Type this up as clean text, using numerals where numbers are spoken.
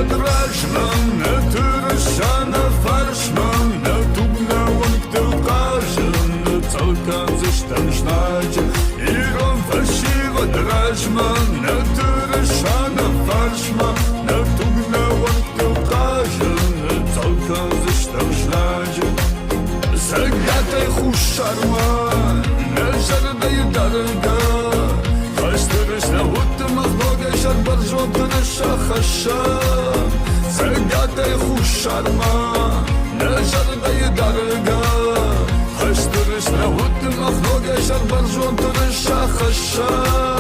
дрожман, тырышана фаршман, тубна ванктел кажен, цалкан зыштан жнадя, ирон фальшиво дрожман, тырышана фаршман, тубна ванктел кажен, цалкан зыштан жнадя. Загатай хушарман, нажардай дарга, хастырыш на утма хлога шарбар жотна шахаша. Загатай хушарман, нажардай дарга, хастырыш на утма хлога шарбар жотна шахаша.